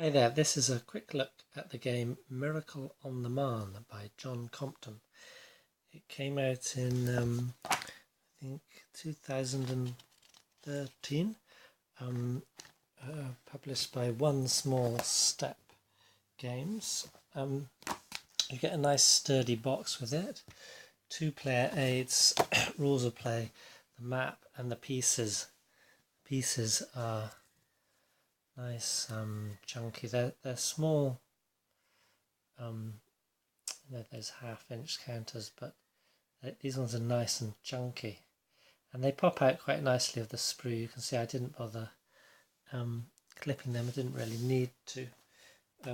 Hi there, this is a quick look at the game Miracle on the Marne by John Compton. It came out in, I think, 2013, published by One Small Step Games. You get a nice sturdy box with it, 2-player aids, rules of play, the map and the pieces. Pieces are nice, chunky. They're small. Those half-inch counters, but these ones are nice and chunky, and they pop out quite nicely of the sprue. You can see I didn't bother clipping them. I didn't really need to.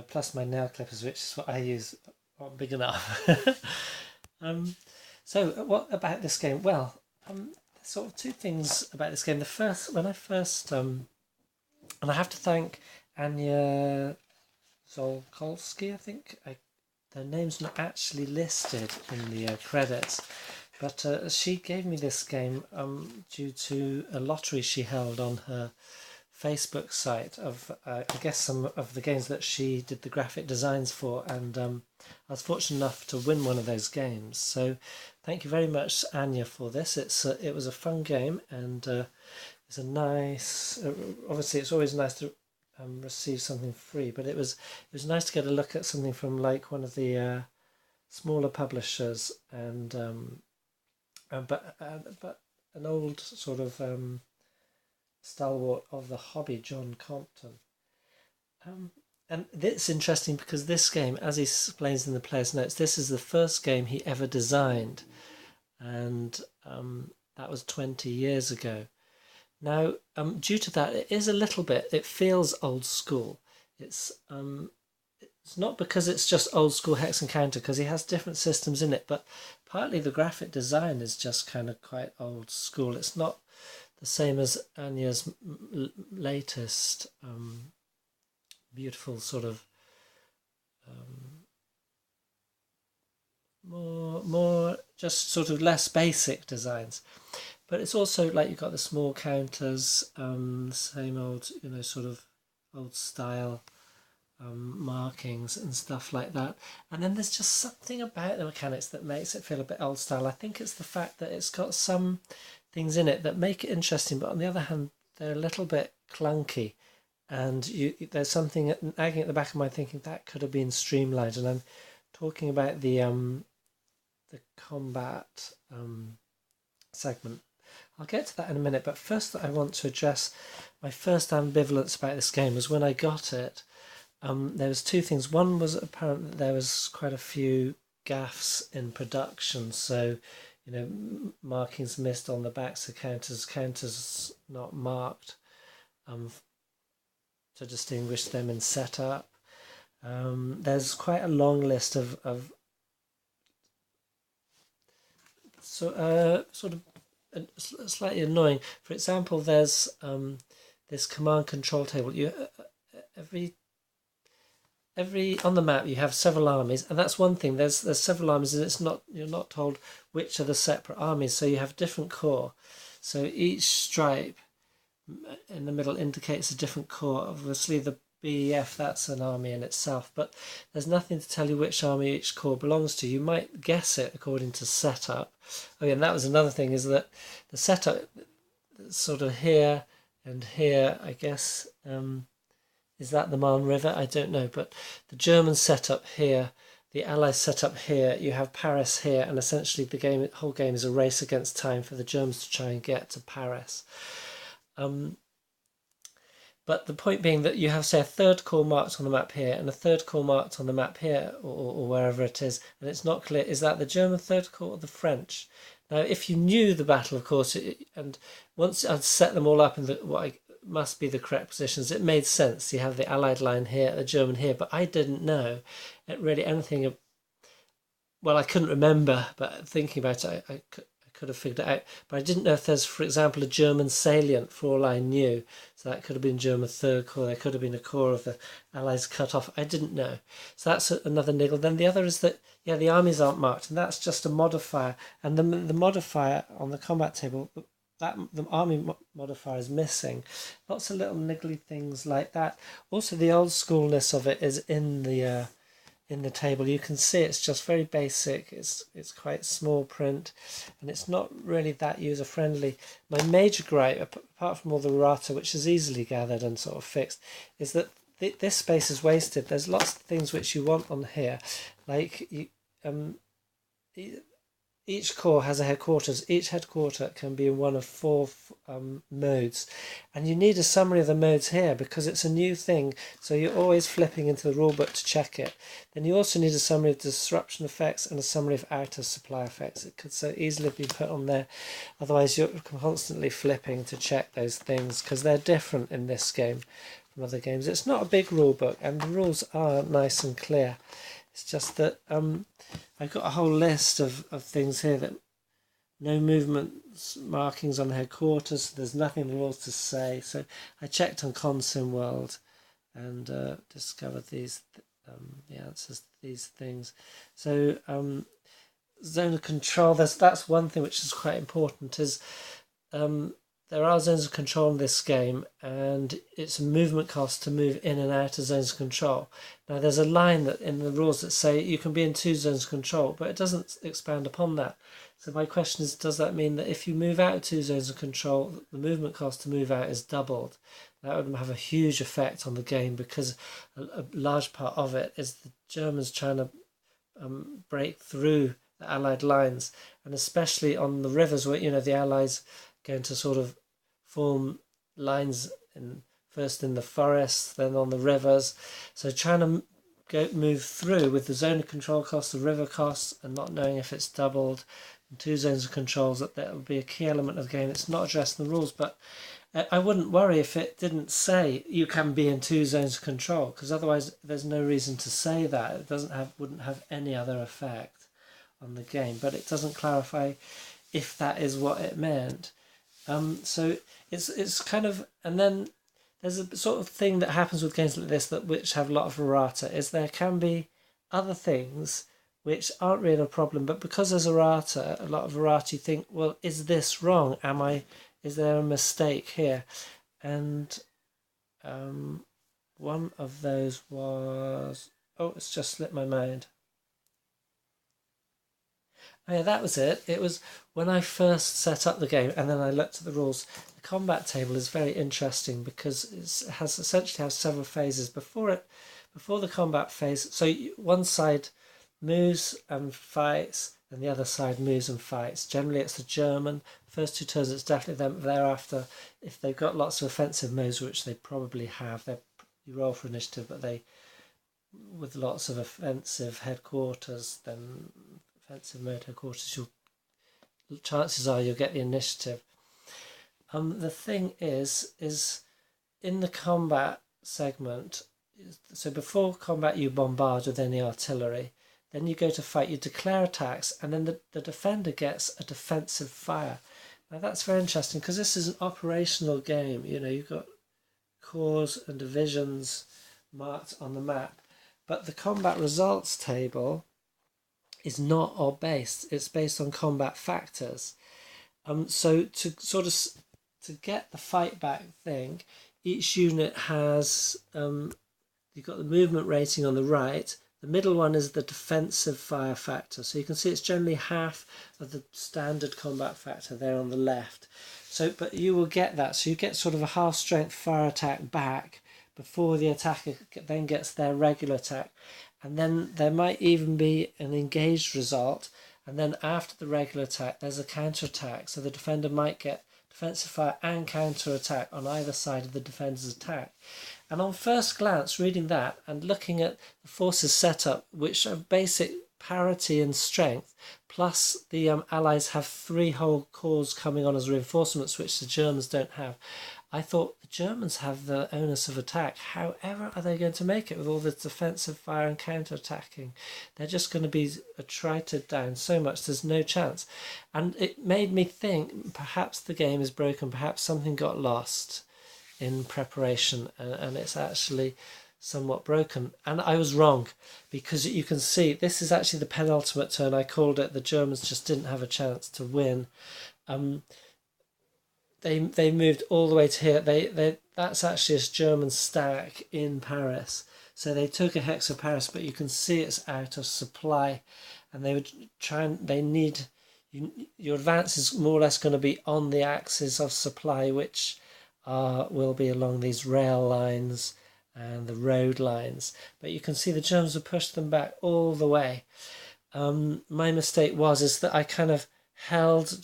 Plus my nail clippers, which is what I use, aren't big enough. So what about this game? Well, there's sort of two things about this game. The first, when I first and I have to thank Anya Zolkolski, I think. Their name's not actually listed in the credits, but she gave me this game due to a lottery she held on her Facebook site of, I guess, some of the games that she did the graphic designs for, and I was fortunate enough to win one of those games. So thank you very much, Anya, for this. It was a fun game, and it's a nice. Obviously, it's always nice to receive something free, but it was nice to get a look at something from like one of the smaller publishers, and but an old sort of stalwart of the hobby, John Compton. And it's interesting because this game, as he explains in the player's notes, this is the first game he ever designed, and that was 20 years ago. Now, due to that, it feels old school. It's not because it's just old school hex and counter, because he has different systems in it, but partly the graphic design is just kind of quite old school. It's not the same as Anya's latest beautiful sort of more just sort of less basic designs. But it's also like you've got the small counters, same old, sort of old style markings and stuff like that. And then there's just something about the mechanics that makes it feel a bit old style. I think it's the fact that it's got some things in it that make it interesting, but on the other hand, they're a little bit clunky. And there's something nagging at the back of my thinking that could have been streamlined. And I'm talking about the combat segment. I'll get to that in a minute, but first I want to address my first ambivalence about this game was when I got it. There was two things. One was apparent that there was quite a few gaffes in production, so markings missed on the backs of counters not marked to distinguish them in setup. There's quite a long list of sort of slightly annoying. For example, there's this command control table. Every on the map you have several armies, and that's one thing. There's several armies, and you're not told which are the separate armies. So you have different corps. So each stripe in the middle indicates a different corps. Obviously, the BEF, that's an army in itself, but there's nothing to tell you which army each corps belongs to. You might guess it according to setup. Oh yeah, and that was another thing, is that the setup sort of here and here, I guess, is that the Marne River? I don't know, but the German setup here, the Allies setup here, you have Paris here, and essentially the whole game is a race against time for the Germans to try and get to Paris. But the point being that you have, say, a third corps marked on the map here and a third corps marked on the map here, or wherever it is, and it's not clear, is that the German third corps or the French? Now, if you knew the battle, of course, and once I'd set them all up in what must be the correct positions, it made sense. You have the Allied line here, the German here, but I didn't know really anything. Well, I couldn't remember, but thinking about it, I could have figured it out, but I didn't know if there's, for example, a German salient, for all I knew. So that could have been German third corps, there could have been a corps of the Allies cut off. I didn't know. So that's another niggle. Then the other is that, yeah, the armies aren't marked, and that's just a modifier. And the modifier on the combat table, that the army modifier is missing. Lots of little niggly things like that. Also, the old schoolness of it is in the table. You can see it's just very basic. It's quite small print, and it's not really that user friendly. My major gripe, apart from all the errata, which is easily gathered and sort of fixed, is that this space is wasted. There's lots of things which you want on here, like each corps has a headquarters. Each headquarter can be in one of 4 modes, and you need a summary of the modes here because it's a new thing, so you're always flipping into the rulebook to check it. Then you also need a summary of disruption effects and a summary of outer supply effects. It could so easily be put on there, otherwise you're constantly flipping to check those things because they're different in this game from other games. It's not a big rulebook and the rules are nice and clear. It's just that I've got a whole list of things here that no movement markings on the headquarters. So there's nothing in the rules to say. So I checked on Consim World and discovered these the answers to these things. So zone of control. That's one thing which is quite important. Is there are zones of control in this game, and it's a movement cost to move in and out of zones of control. Now, there's a line that in the rules that say you can be in 2 zones of control, but it doesn't expand upon that. So my question is, does that mean that if you move out of 2 zones of control, the movement cost to move out is doubled? That would have a huge effect on the game because a large part of it is the Germans trying to break through the Allied lines, and especially on the rivers where, the Allies going to sort of form lines first in the forests, then on the rivers. So trying to move through with the zone of control costs, the river costs, and not knowing if it's doubled, and 2 zones of controls, that will be a key element of the game. It's not addressed in the rules, but I wouldn't worry if it didn't say you can be in 2 zones of control, because otherwise there's no reason to say that. It wouldn't have any other effect on the game, but it doesn't clarify if that is what it meant. So it's kind of, and then there's a sort of thing that happens with games like this which have a lot of errata, is there can be other things which aren't really a problem, but because there's a lot of errata, you think, well, is this wrong? Is there a mistake here? And one of those was, it's just slipped my mind. Oh yeah, that was it. It was when I first set up the game and then I looked at the rules. The combat table is very interesting because it has essentially several phases. Before the combat phase, so one side moves and fights and the other side moves and fights. Generally it's the German. First 2 turns it's definitely them. Thereafter, if they've got lots of offensive moves, which they probably have, you roll for initiative, but with lots of offensive headquarters, then offensive mode headquarters, chances are you'll get the initiative. The thing is in the combat segment, so before combat you bombard with any artillery, then you go to fight, you declare attacks, and then the defender gets a defensive fire. Now that's very interesting because this is an operational game. You've got corps and divisions marked on the map, but the combat results table is not or based. It's based on combat factors. So to get the fight back thing, each unit has you've got the movement rating on the right. The middle one is the defensive fire factor. So you can see it's generally half of the standard combat factor there on the left. So, but you will get that. So you get sort of a half strength fire attack back before the attacker then gets their regular attack. And then there might even be an engaged result, and then after the regular attack there's a counter attack, so the defender might get defensive fire and counter attack on either side of the defender's attack. And on first glance, reading that and looking at the forces set up, which are basic parity in strength, plus the Allies have 3 whole corps coming on as reinforcements, which the Germans don't have, I thought the Germans have the onus of attack. However are they going to make it with all this defensive fire and counter-attacking? They're just going to be attrited down so much, there's no chance. And it made me think perhaps the game is broken, perhaps something got lost in preparation, and it's actually somewhat broken. And I was wrong, because you can see this is actually the penultimate turn. I called it. The Germans just didn't have a chance to win. they moved all the way to here. That's actually a German stack in Paris. So they took a hex of Paris, but you can see it's out of supply, and they would try and they need your advance is more or less going to be on the axis of supply, which will be along these rail lines and the road lines. But you can see the Germans have pushed them back all the way. My mistake is that I kind of held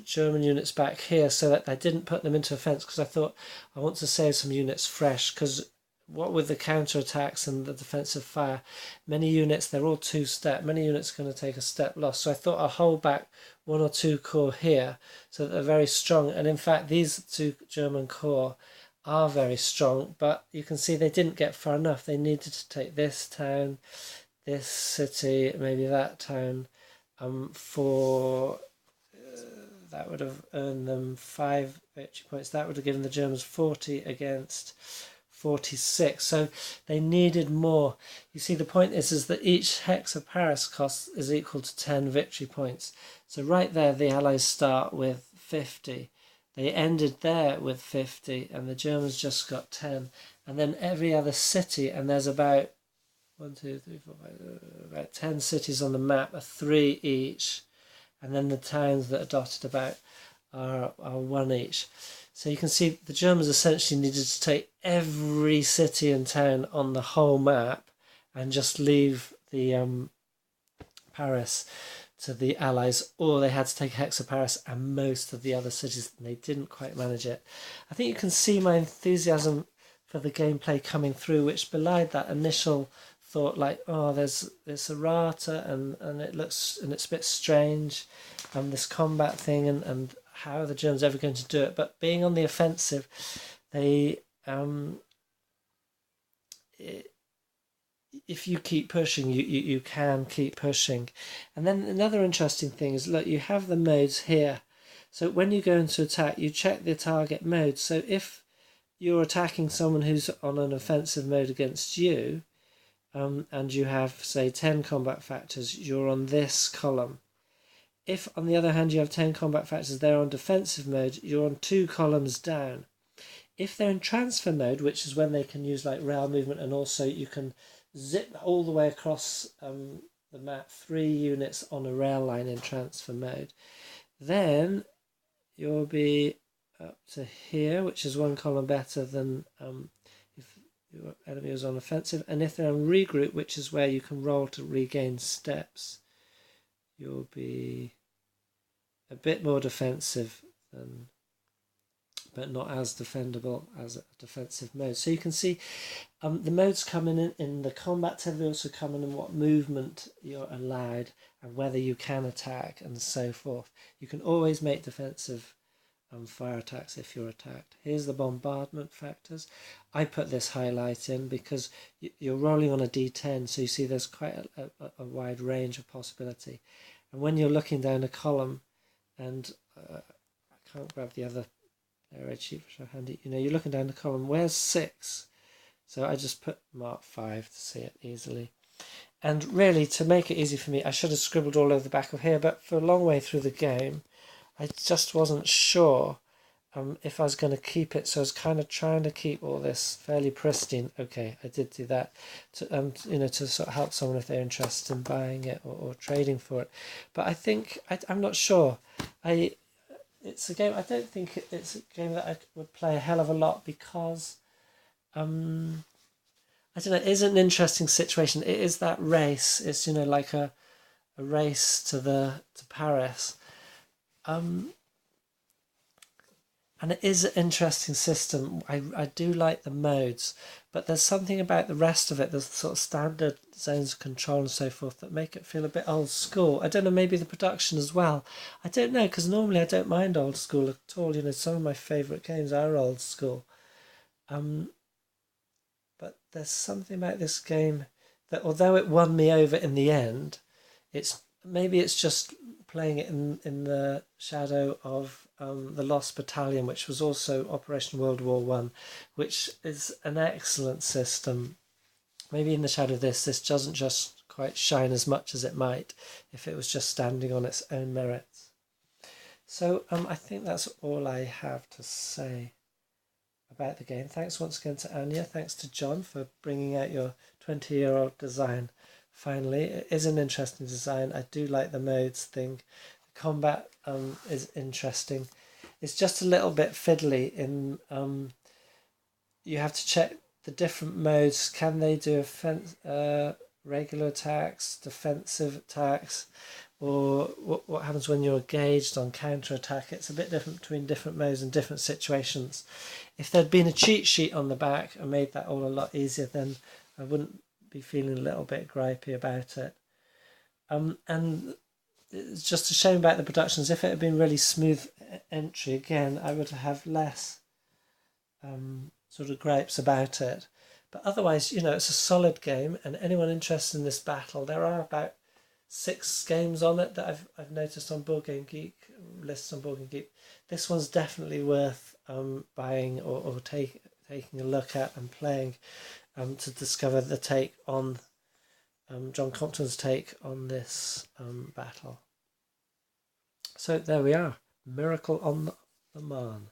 German units back here so that I didn't put them into a fence, because I thought I want to save some units fresh, because what with the counterattacks and the defensive fire, many units, they're all two-step, many units are going to take a step loss. So I thought I'll hold back 1 or 2 corps here so that they're very strong. And in fact, these 2 German corps are very strong, but you can see they didn't get far enough. They needed to take this town, this city, maybe that town, for that would have earned them 5 victory points. That would have given the Germans 40 against 46. So they needed more. You see, the point is that each hex of Paris cost is equal to 10 victory points. So right there, the Allies start with 50. They ended there with 50, and the Germans just got 10. And then every other city, and there's about 1, 2, 3, 4, 5, about 10 cities on the map, are 3 each. And then the towns that are dotted about are 1 each. So you can see the Germans essentially needed to take every city and town on the whole map and just leave the Paris to the Allies, or they had to take Hex of Paris and most of the other cities, and they didn't quite manage it. I think you can see my enthusiasm for the gameplay coming through, which belied that initial thought, like, oh, there's this errata and it looks, and it's a bit strange, this combat thing, and how are the Germans ever going to do it? But being on the offensive, they if you keep pushing, you can keep pushing. And then another interesting thing is, look, you have the modes here. So when you go into attack, you check the target mode. So if you're attacking someone who's on an offensive mode against you, and you have, say, 10 combat factors, you're on this column. If, on the other hand, you have 10 combat factors, they're on defensive mode, you're on 2 columns down. If they're in transfer mode, which is when they can use like rail movement, and also you can zip all the way across the map, 3 units on a rail line in transfer mode, then you'll be up to here, which is 1 column better than if your enemy is on offensive. And if they're on regroup, which is where you can roll to regain steps, you'll be a bit more defensive than, but not as defendable as a defensive mode. So you can see the modes come in the combat tab, they also come in what movement you're allowed and whether you can attack and so forth. You can always make defensive fire attacks if you're attacked. Here's the bombardment factors. I put this highlight in because you're rolling on a d10, so you see there's quite a wide range of possibility. And when you're looking down a column, and I can't grab the other red sheet for show handy, you know, you're looking down the column, where's 6? So I just put mark 5 to see it easily. And really, to make it easy for me, I should have scribbled all over the back of here, but for a long way through the game, I just wasn't sure if I was going to keep it, so I was kind of trying to keep all this fairly pristine. Okay, I did do that, to you know, to sort of help someone if they're interested in buying it or trading for it. But I think I'm not sure. It's a game. I don't think it's a game that I would play a hell of a lot because I don't know. It is an interesting situation. It is that race. It's, you know, like a race to Paris. And it is an interesting system. I do like the modes, but there's something about the rest of it, the sort of standard zones of control and so forth, that make it feel a bit old school. I don't know, maybe the production as well. I don't know, because normally I don't mind old school at all. You know, some of my favourite games are old school. But there's something about this game that, although it won me over in the end, maybe it's just playing it in the shadow of the Lost Battalion, which was also Operation World War One, which is an excellent system. Maybe in the shadow of this doesn't just quite shine as much as it might if it was just standing on its own merits. So I think that's all I have to say about the game. Thanks once again to Anya. Thanks to John for bringing out your 20-year-old design. Finally, it is an interesting design. I do like the modes thing. The combat is interesting. It's just a little bit fiddly in you have to check the different modes. Can they do regular attacks, defensive attacks, or what happens when you're engaged on counter attack? It's a bit different between different modes and different situations. If there'd been a cheat sheet on the back and made that all a lot easier, then I wouldn't be feeling a little bit gripey about it. And it's just a shame about the productions. If it had been really smooth entry again, I would have less sort of gripes about it. But otherwise, it's a solid game, and anyone interested in this battle, there are about 6 games on it that I've noticed on Board Game Geek, lists on Board Game Geek. This one's definitely worth buying or taking a look at and playing to discover the take on John Compton's take on this battle. So there we are, Miracle on the Marne.